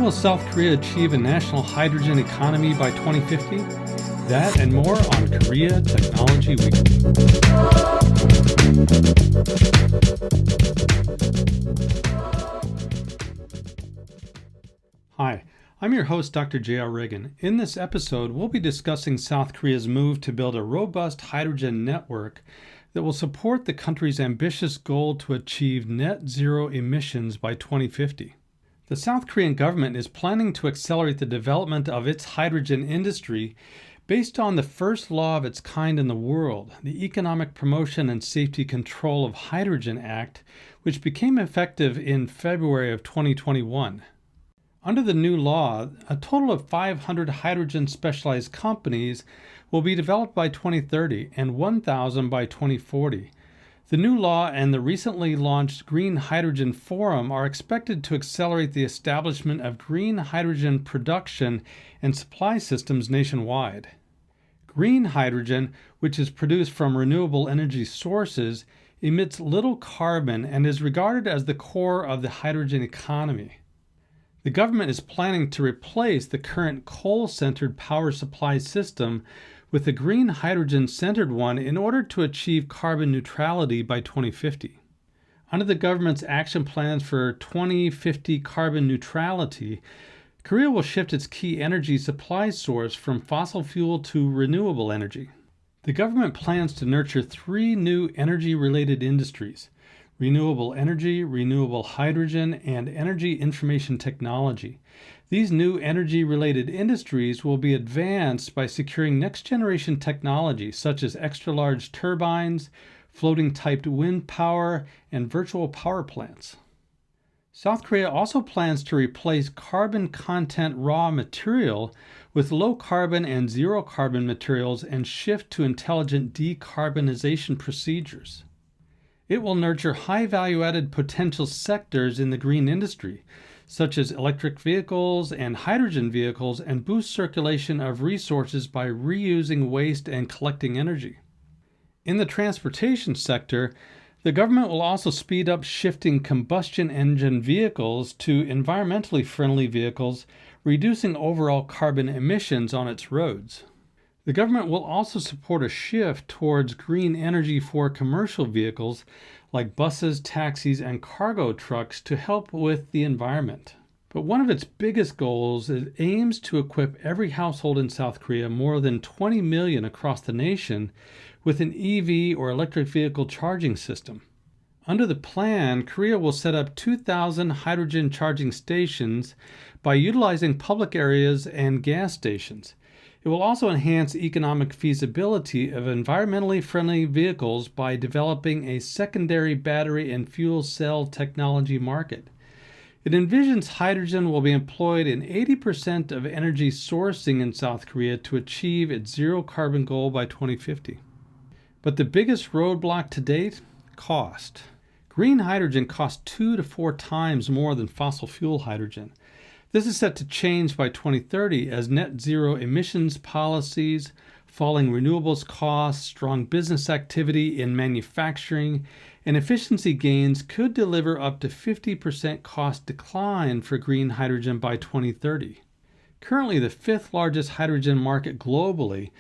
How will South Korea achieve a national hydrogen economy by 2050? That and more on Korea Technology Weekly. Hi, I'm your host, Dr. J.R. Reagan. In this episode, we'll be discussing South Korea's move to build a robust hydrogen network that will support the country's ambitious goal to achieve net zero emissions by 2050. The South Korean government is planning to accelerate the development of its hydrogen industry based on the first law of its kind in the world, the Economic Promotion and Safety Control of Hydrogen Act, which became effective in February of 2021. Under the new law, a total of 500 hydrogen specialized companies will be developed by 2030 and 1,000 by 2040. The new law and the recently launched Green Hydrogen Forum are expected to accelerate the establishment of green hydrogen production and supply systems nationwide. Green hydrogen, which is produced from renewable energy sources, emits little carbon and is regarded as the core of the hydrogen economy. The government is planning to replace the current coal-centered power supply system with a green hydrogen-centered one in order to achieve carbon neutrality by 2050. Under the government's action plans for 2050 carbon neutrality, Korea will shift its key energy supply source from fossil fuel to renewable energy. The government plans to nurture 3 new energy-related industries: renewable energy, renewable hydrogen, and energy information technology. These new energy-related industries will be advanced by securing next-generation technology such as extra-large turbines, floating-typed wind power, and virtual power plants. South Korea also plans to replace carbon content raw material with low-carbon and zero-carbon materials and shift to intelligent decarbonization procedures. It will nurture high value-added potential sectors in the green industry, such as electric vehicles and hydrogen vehicles, and boost circulation of resources by reusing waste and collecting energy. In the transportation sector, the government will also speed up shifting combustion engine vehicles to environmentally friendly vehicles, reducing overall carbon emissions on its roads. The government will also support a shift towards green energy for commercial vehicles like buses, taxis, and cargo trucks to help with the environment. But one of its biggest goals is aims to equip every household in South Korea, more than 20 million across the nation, with an EV or electric vehicle charging system. Under the plan, Korea will set up 2,000 hydrogen charging stations by utilizing public areas and gas stations. It will also enhance economic feasibility of environmentally friendly vehicles by developing a secondary battery and fuel cell technology market. It envisions hydrogen will be employed in 80% of energy sourcing in South Korea to achieve its zero carbon goal by 2050. But the biggest roadblock to date? Cost. Green hydrogen costs 2 to 4 times more than fossil fuel hydrogen. This is set to change by 2030 as net zero emissions policies, falling renewables costs, strong business activity in manufacturing, and efficiency gains could deliver up to 50% cost decline for green hydrogen by 2030. Currently the 5th largest hydrogen market globally,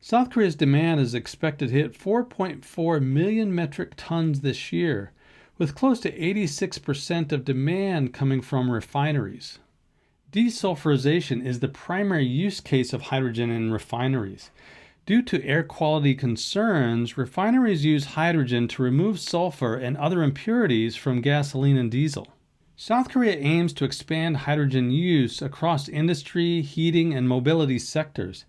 South Korea's demand is expected to hit 4.4 million metric tons this year, with close to 86% of demand coming from refineries. Desulfurization is the primary use case of hydrogen in refineries. Due to air quality concerns, refineries use hydrogen to remove sulfur and other impurities from gasoline and diesel. South Korea aims to expand hydrogen use across industry, heating, and mobility sectors.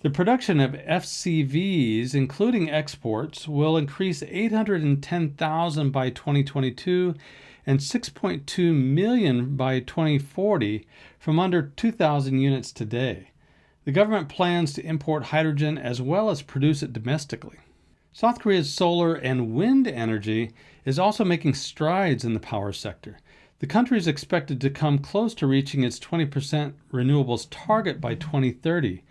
The production of FCVs, including exports, will increase 810,000 by 2022 and 6.2 million by 2040 from under 2,000 units today. The government plans to import hydrogen as well as produce it domestically. South Korea's solar and wind energy is also making strides in the power sector. The country is expected to come close to reaching its 20% renewables target by 2030.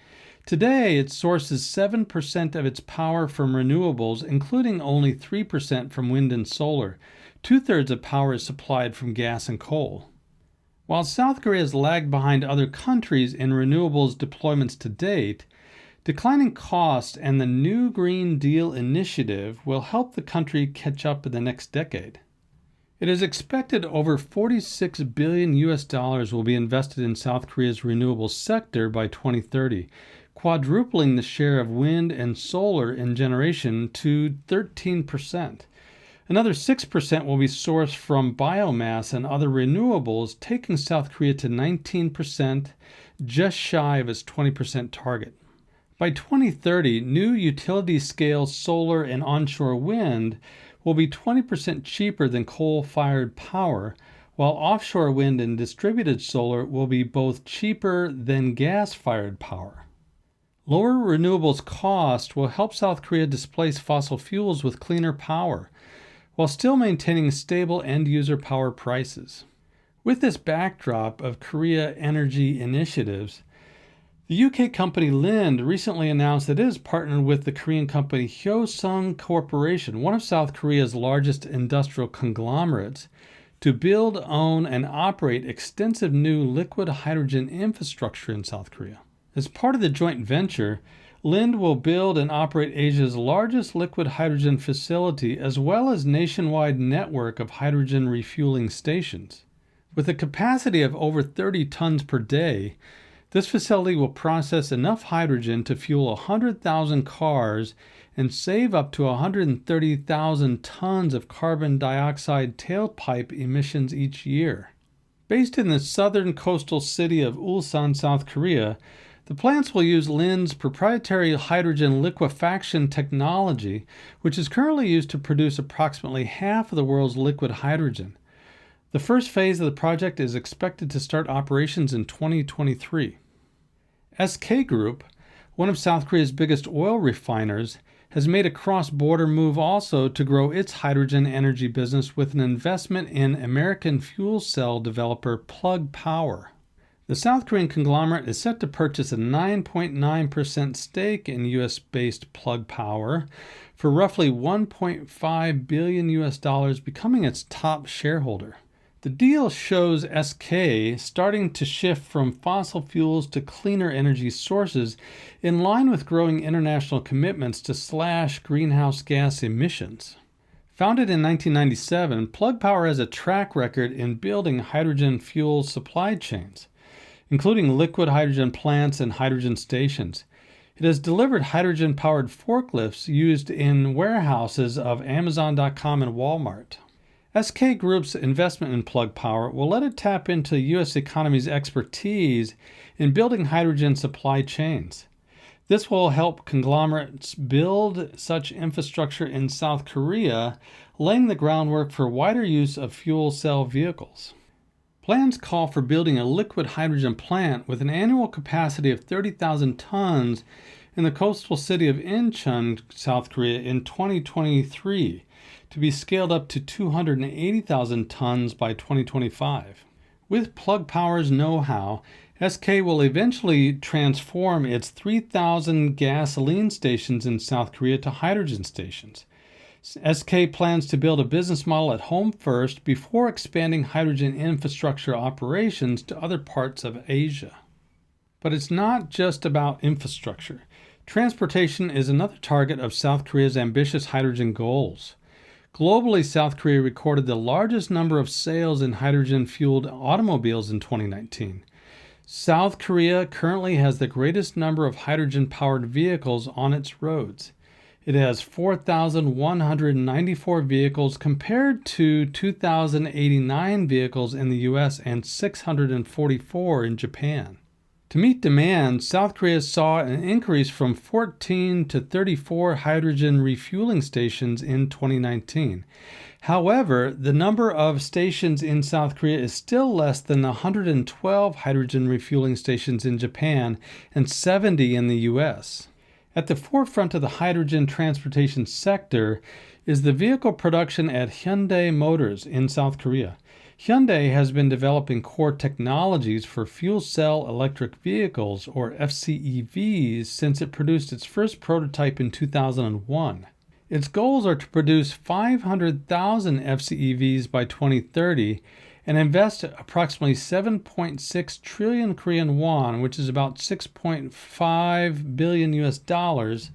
Today, it sources 7% of its power from renewables, including only 3% from wind and solar. 2/3 of power is supplied from gas and coal. While South Korea has lagged behind other countries in renewables deployments to date, declining costs and the New Green Deal initiative will help the country catch up in the next decade. It is expected over $46 billion will be invested in South Korea's renewables sector by 2030, quadrupling the share of wind and solar in generation to 13%. Another 6% will be sourced from biomass and other renewables, taking South Korea to 19%, just shy of its 20% target. By 2030, new utility-scale solar and onshore wind will be 20% cheaper than coal-fired power, while offshore wind and distributed solar will be both cheaper than gas-fired power. Lower renewables cost will help South Korea displace fossil fuels with cleaner power, while still maintaining stable end-user power prices. With this backdrop of Korea energy initiatives, the UK company Lind recently announced that it has partnered with the Korean company Hyosung Corporation, one of South Korea's largest industrial conglomerates, to build, own, and operate extensive new liquid hydrogen infrastructure in South Korea. As part of the joint venture, Lind will build and operate Asia's largest liquid hydrogen facility, as well as nationwide network of hydrogen refueling stations. With a capacity of over 30 tons per day, this facility will process enough hydrogen to fuel 100,000 cars and save up to 130,000 tons of carbon dioxide tailpipe emissions each year. Based in the southern coastal city of Ulsan, South Korea, the plants will use Lind's proprietary hydrogen liquefaction technology, which is currently used to produce approximately half of the world's liquid hydrogen. The first phase of the project is expected to start operations in 2023. SK Group, one of South Korea's biggest oil refiners, has made a cross-border move also to grow its hydrogen energy business with an investment in American fuel cell developer Plug Power. The South Korean conglomerate is set to purchase a 9.9% stake in U.S.-based Plug Power for roughly $1.5 billion, becoming its top shareholder. The deal shows SK starting to shift from fossil fuels to cleaner energy sources in line with growing international commitments to slash greenhouse gas emissions. Founded in 1997, Plug Power has a track record in building hydrogen fuel supply chains, including liquid hydrogen plants and hydrogen stations. It has delivered hydrogen-powered forklifts used in warehouses of Amazon.com and Walmart. SK Group's investment in Plug Power will let it tap into the U.S. economy's expertise in building hydrogen supply chains. This will help conglomerates build such infrastructure in South Korea, laying the groundwork for wider use of fuel cell vehicles. Plans call for building a liquid hydrogen plant with an annual capacity of 30,000 tons in the coastal city of Incheon, South Korea in 2023, to be scaled up to 280,000 tons by 2025. With Plug Power's know-how, SK will eventually transform its 3,000 gasoline stations in South Korea to hydrogen stations. SK plans to build a business model at home first before expanding hydrogen infrastructure operations to other parts of Asia. But it's not just about infrastructure. Transportation is another target of South Korea's ambitious hydrogen goals. Globally, South Korea recorded the largest number of sales in hydrogen-fueled automobiles in 2019. South Korea currently has the greatest number of hydrogen-powered vehicles on its roads. It has 4,194 vehicles compared to 2,089 vehicles in the U.S. and 644 in Japan. To meet demand, South Korea saw an increase from 14 to 34 hydrogen refueling stations in 2019. However, the number of stations in South Korea is still less than 112 hydrogen refueling stations in Japan and 70 in the U.S. At the forefront of the hydrogen transportation sector is the vehicle production at Hyundai Motors in South Korea. Hyundai has been developing core technologies for fuel cell electric vehicles, or FCEVs, since it produced its first prototype in 2001. Its goals are to produce 500,000 FCEVs by 2030 and invest approximately 7.6 trillion Korean won, which is about 6.5 billion US dollars,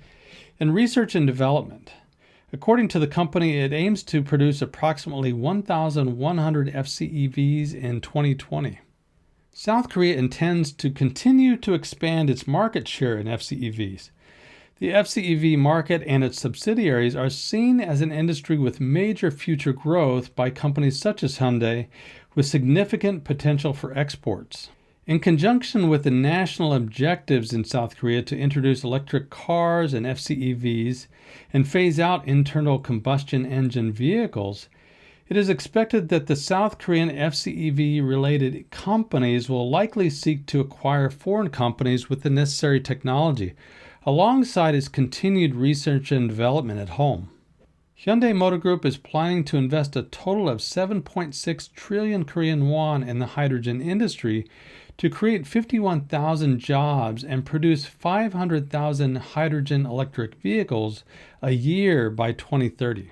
in research and development. According to the company, it aims to produce approximately 1,100 FCEVs in 2020. South Korea intends to continue to expand its market share in FCEVs. The FCEV market and its subsidiaries are seen as an industry with major future growth by companies such as Hyundai, with significant potential for exports. In conjunction with the national objectives in South Korea to introduce electric cars and FCEVs and phase out internal combustion engine vehicles, it is expected that the South Korean FCEV-related companies will likely seek to acquire foreign companies with the necessary technology, alongside its continued research and development at home. Hyundai Motor Group is planning to invest a total of 7.6 trillion Korean won in the hydrogen industry to create 51,000 jobs and produce 500,000 hydrogen electric vehicles a year by 2030.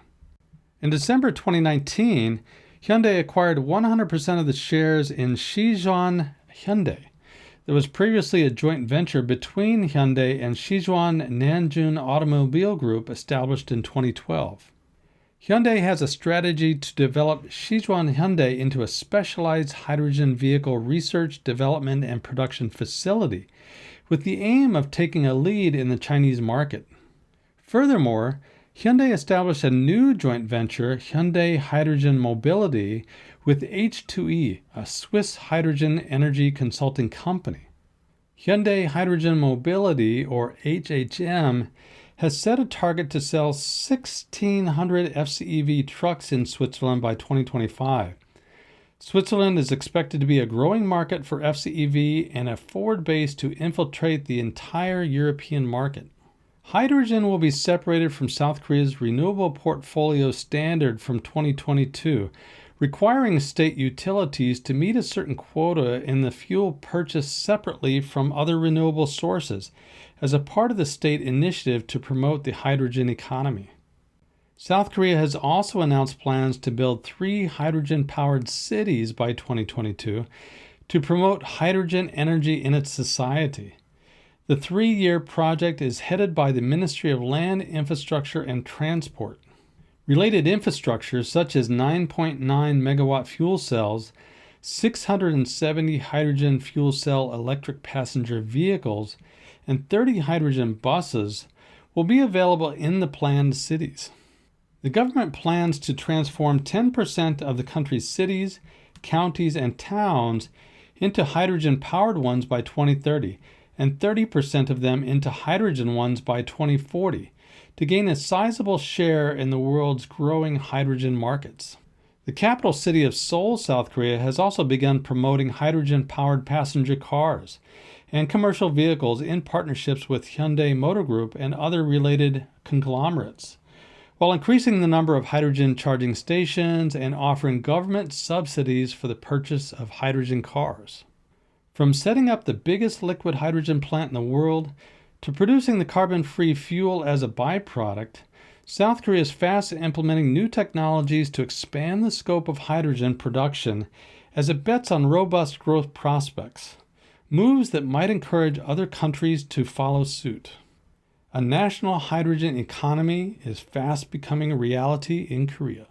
In December 2019, Hyundai acquired 100% of the shares in Sichuan Hyundai. There was previously a joint venture between Hyundai and Sichuan Nanjun Automobile Group established in 2012. Hyundai has a strategy to develop Sichuan Hyundai into a specialized hydrogen vehicle research, development, and production facility, with the aim of taking a lead in the Chinese market. Furthermore, Hyundai established a new joint venture, Hyundai Hydrogen Mobility, with H2E, a Swiss hydrogen energy consulting company. Hyundai Hydrogen Mobility, or HHM, has set a target to sell 1,600 FCEV trucks in Switzerland by 2025. Switzerland is expected to be a growing market for FCEV and a forward base to infiltrate the entire European market. Hydrogen will be separated from South Korea's Renewable Portfolio Standard from 2022, requiring state utilities to meet a certain quota in the fuel purchased separately from other renewable sources, as a part of the state initiative to promote the hydrogen economy. South Korea has also announced plans to build 3 hydrogen-powered cities by 2022 to promote hydrogen energy in its society. The 3-year project is headed by the Ministry of Land, Infrastructure, and Transport. Related infrastructure such as 9.9 megawatt fuel cells, 670 hydrogen fuel cell electric passenger vehicles, and 30 hydrogen buses will be available in the planned cities. The government plans to transform 10% of the country's cities, counties, and towns into hydrogen-powered ones by 2030, and 30% of them into hydrogen ones by 2040, to gain a sizable share in the world's growing hydrogen markets. The capital city of Seoul, South Korea, has also begun promoting hydrogen-powered passenger cars and commercial vehicles in partnerships with Hyundai Motor Group and other related conglomerates, while increasing the number of hydrogen charging stations and offering government subsidies for the purchase of hydrogen cars. From setting up the biggest liquid hydrogen plant in the world to producing the carbon-free fuel as a byproduct, South Korea is fast implementing new technologies to expand the scope of hydrogen production as it bets on robust growth prospects, moves that might encourage other countries to follow suit. A national hydrogen economy is fast becoming a reality in Korea.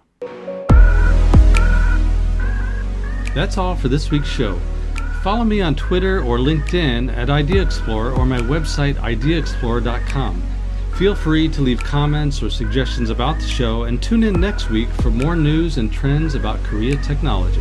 That's all for this week's show. Follow me on Twitter or LinkedIn at Idea Explorer or my website ideaexplorer.com. Feel free to leave comments or suggestions about the show and tune in next week for more news and trends about Korea technology.